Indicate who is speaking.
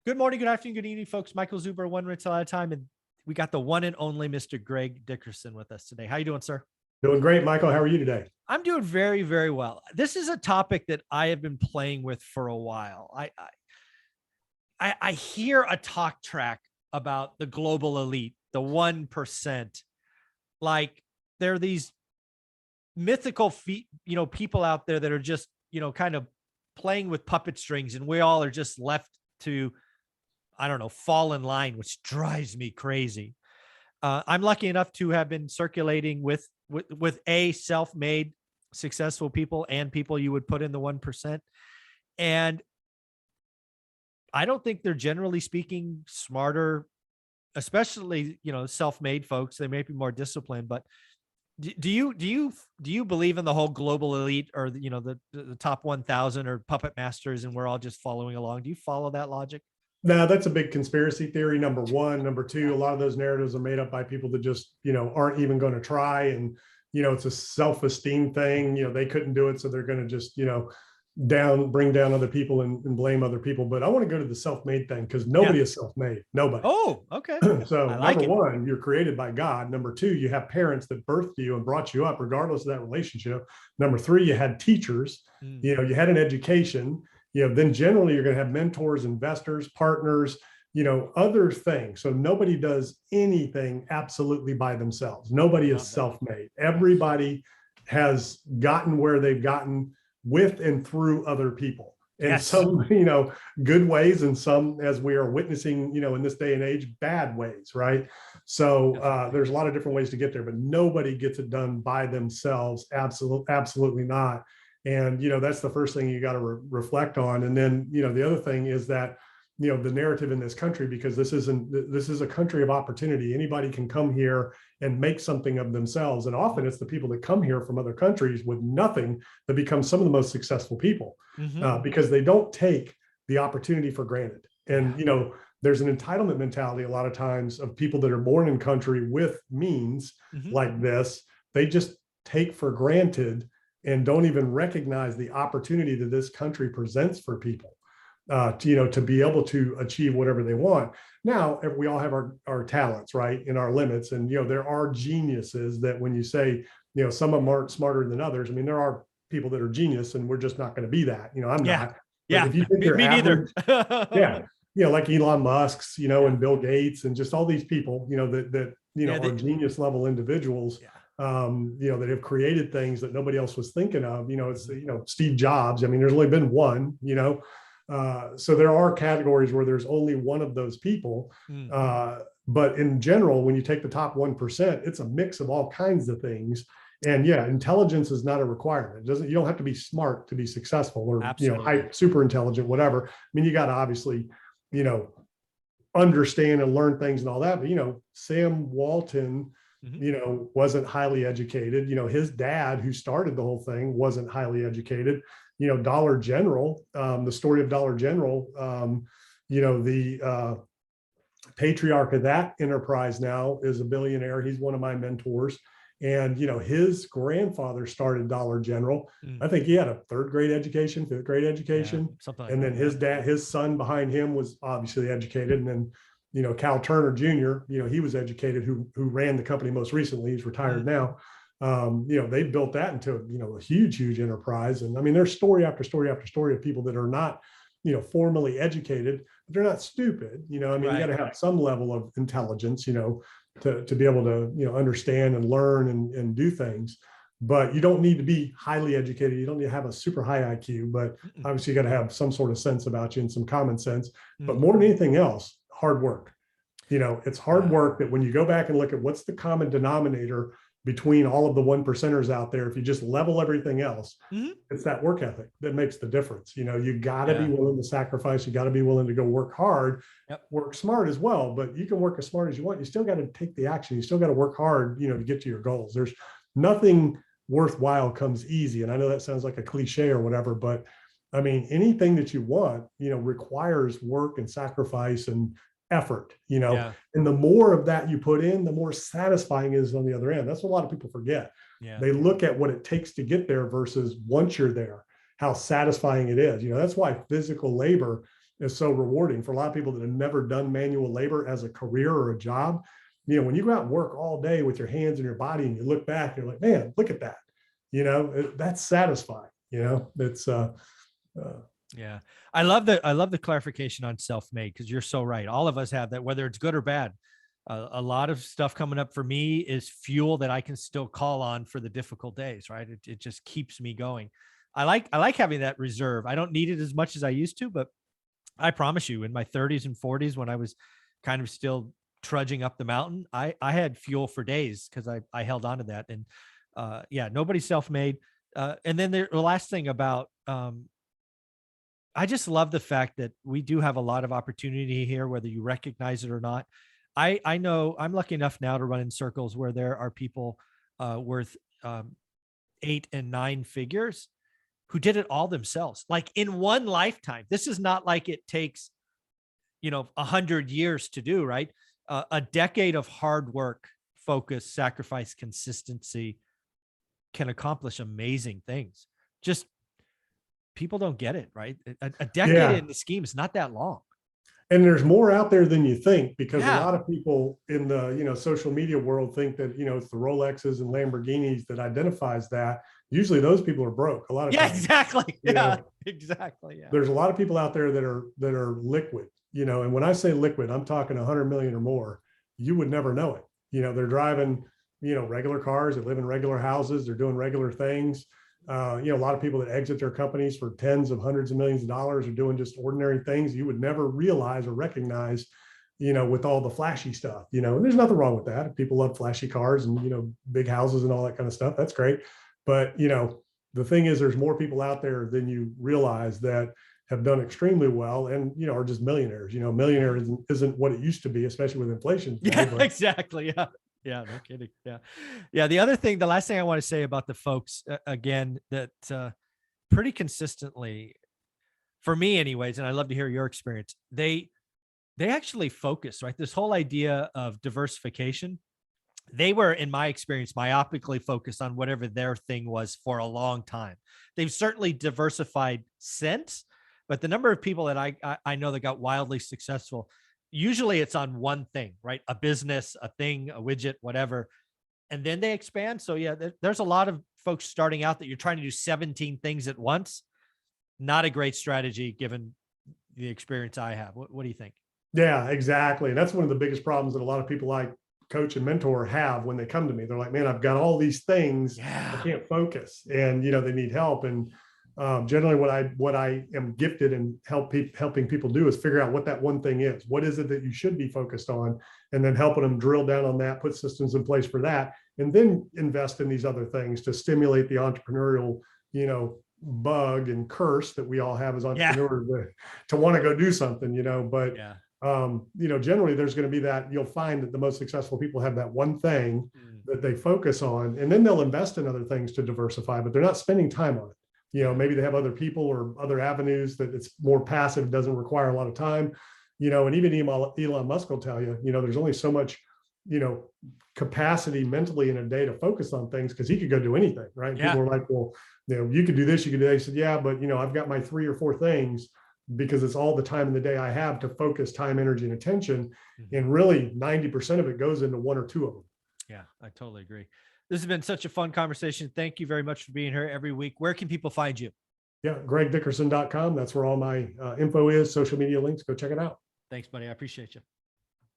Speaker 1: Good morning, good afternoon, good evening, folks. Michael Zuber, one rental at a time, and we got the one and only Mr. Greg Dickerson with us today. How you doing, sir?
Speaker 2: Doing great, Michael. How are you today?
Speaker 1: I'm doing very, very well. This is a topic that I have been playing with for a while. I hear a talk track about the global elite, the 1%. Like there are these mythical people out there that are just, kind of playing with puppet strings, and we all are just left to, I don't know, fall in line, which drives me crazy. I'm lucky enough to have been circulating with self-made successful people and people you would put in the 1%. And I don't think they're generally speaking smarter, especially, self-made folks. They may be more disciplined, but do you believe in the whole global elite, or the top 1,000 or puppet masters, and we're all just following along? Do you follow that logic?
Speaker 2: No, that's a big conspiracy theory, number one. Number two, a lot of those narratives are made up by people that just, aren't even going to try. And, it's a self-esteem thing. They couldn't do it, so they're going to just, bring down other people and blame other people. But I want to go to the self-made thing, because nobody is self-made. Nobody.
Speaker 1: Oh, okay.
Speaker 2: So
Speaker 1: I like
Speaker 2: number
Speaker 1: it.
Speaker 2: one, you're created by God. Number two, you have parents that birthed you and brought you up, regardless of that relationship. Number three, you had teachers. You had an education. Then generally you're going to have mentors, investors, partners, other things. So nobody does anything absolutely by themselves. Nobody is self-made. Everybody has gotten where they've gotten with and through other people. And some, good ways, and some, as we are witnessing, in this day and age, bad ways, right? So there's a lot of different ways to get there, but nobody gets it done by themselves. Absolutely not. And, that's the first thing you got to reflect on. And then, the other thing is that, the narrative in this country, because this is a country of opportunity. Anybody can come here and make something of themselves. And often it's the people that come here from other countries with nothing that become some of the most successful people, because they don't take the opportunity for granted. And, there's an entitlement mentality a lot of times of people that are born in country with means like this. They just take for granted and don't even recognize the opportunity that this country presents for people, to be able to achieve whatever they want. Now, we all have our talents, right, and our limits. And, there are geniuses that, when you say, some of them aren't smarter than others. I mean, there are people that are genius, and we're just not going to be that. I'm not.
Speaker 1: Yeah.
Speaker 2: If you think
Speaker 1: Me neither.
Speaker 2: Like Elon Musk's, and Bill Gates, and just all these people, that are genius level individuals. That have created things that nobody else was thinking of. It's, Steve Jobs. I mean, there's only been one, so there are categories where there's only one of those people. But in general, when you take the top 1%, it's a mix of all kinds of things. And intelligence is not a requirement. You don't have to be smart to be successful, or, super intelligent, whatever. I mean, you got to obviously, understand and learn things and all that. But, Sam Walton, wasn't highly educated. His dad, who started the whole thing, wasn't highly educated. Dollar General, the story of Dollar General, the patriarch of that enterprise now is a billionaire. He's one of my mentors. And, his grandfather started Dollar General. I think he had a third grade education, fifth grade education.
Speaker 1: Something like
Speaker 2: and then his son behind him was obviously educated. And then, Cal Turner Jr., he was educated, who ran the company most recently. He's retired now. They built that into, a huge enterprise. And I mean, there's story after story after story of people that are not, formally educated, but they're not stupid. You got to have some level of intelligence, to be able to, understand and learn and do things. But you don't need to be highly educated. You don't need to have a super high IQ, but obviously you got to have some sort of sense about you and some common sense. But more than anything else, hard work. It's hard work that when you go back and look at what's the common denominator between all of the 1%ers out there, if you just level everything else, it's that work ethic that makes the difference. You got to be willing to sacrifice. You got to be willing to go work hard, work smart as well. But you can work as smart as you want. You still got to take the action. You still got to work hard, to get to your goals. There's nothing worthwhile comes easy. And I know that sounds like a cliche or whatever, but I mean, anything that you want, requires work and sacrifice and effort, and the more of that you put in, the more satisfying it is on the other end. That's what a lot of people forget. They look at what it takes to get there versus once you're there, how satisfying it is. That's why physical labor is so rewarding for a lot of people that have never done manual labor as a career or a job. When you go out and work all day with your hands and your body and you look back, you're like, man, look at that. That's satisfying. It's
Speaker 1: Yeah. I love the clarification on self-made, because you're so right. All of us have that, whether it's good or bad. A lot of stuff coming up for me is fuel that I can still call on for the difficult days, right? It just keeps me going. I like having that reserve. I don't need it as much as I used to, but I promise you, in my 30s and 40s, when I was kind of still trudging up the mountain, I had fuel for days because I held on to that. And yeah, nobody's self-made. And then the last thing about, I just love the fact that we do have a lot of opportunity here, whether you recognize it or not. I know I'm lucky enough now to run in circles where there are people worth 8 and 9 figures who did it all themselves, like in one lifetime. This is not like it takes, 100 years to do, right? A decade of hard work, focus, sacrifice, consistency can accomplish amazing things. Just people don't get it, right? A decade in the scheme is not that long.
Speaker 2: And there's more out there than you think, because
Speaker 1: Yeah.
Speaker 2: a lot of people in the social media world think that it's the Rolexes and Lamborghinis that identifies that. Usually those people are broke a lot of times.
Speaker 1: Exactly. Yeah, exactly. Yeah.
Speaker 2: There's a lot of people out there that are liquid, and when I say liquid, I'm talking 100 million or more. You would never know it. They're driving regular cars, they live in regular houses, they're doing regular things. A lot of people that exit their companies for tens of hundreds of millions of dollars are doing just ordinary things you would never realize or recognize, with all the flashy stuff, and there's nothing wrong with that. If people love flashy cars and, big houses and all that kind of stuff, that's great. But, the thing is, there's more people out there than you realize that have done extremely well and, are just millionaires. Millionaire isn't what it used to be, especially with inflation.
Speaker 1: Yeah, exactly. Yeah. Yeah, no kidding. Yeah. Yeah. The last thing I want to say about the folks, again, that pretty consistently, for me anyways, and I'd love to hear your experience, they actually focus, right? This whole idea of diversification, they were, in my experience, myopically focused on whatever their thing was for a long time. They've certainly diversified since, but the number of people that I know that got wildly successful, usually it's on one thing, right? A business, a thing, a widget, whatever. And then they expand. So yeah, there's a lot of folks starting out that you're trying to do 17 things at once. Not a great strategy given the experience I have. What do you think?
Speaker 2: Yeah, exactly. And that's one of the biggest problems that a lot of people I coach and mentor have when they come to me. They're like, man, I've got all these things.
Speaker 1: Yeah.
Speaker 2: I can't focus. And, they need help. And generally what I am gifted in helping people do is figure out what that one thing is. What is it that you should be focused on? And then helping them drill down on that, put systems in place for that, and then invest in these other things to stimulate the entrepreneurial, bug and curse that we all have as entrepreneurs to want to go do something, but generally there's going to be that. You'll find that the most successful people have that one thing that they focus on, and then they'll invest in other things to diversify, but they're not spending time on it. Maybe they have other people or other avenues that it's more passive, doesn't require a lot of time, and even Elon Musk will tell you, there's only so much, capacity mentally in a day to focus on things, because he could go do anything, right?
Speaker 1: Yeah.
Speaker 2: People are like, well, you could do this, you could do that. He said, yeah, but I've got my 3 or 4 things, because it's all the time in the day I have to focus time, energy, and attention. And really 90% of it goes into 1 or 2 of them.
Speaker 1: Yeah, I totally agree. This has been such a fun conversation. Thank you very much for being here every week. Where can people find you?
Speaker 2: Yeah, gregdickerson.com. That's where all my info is, social media links. Go check it out.
Speaker 1: Thanks, buddy. I appreciate you.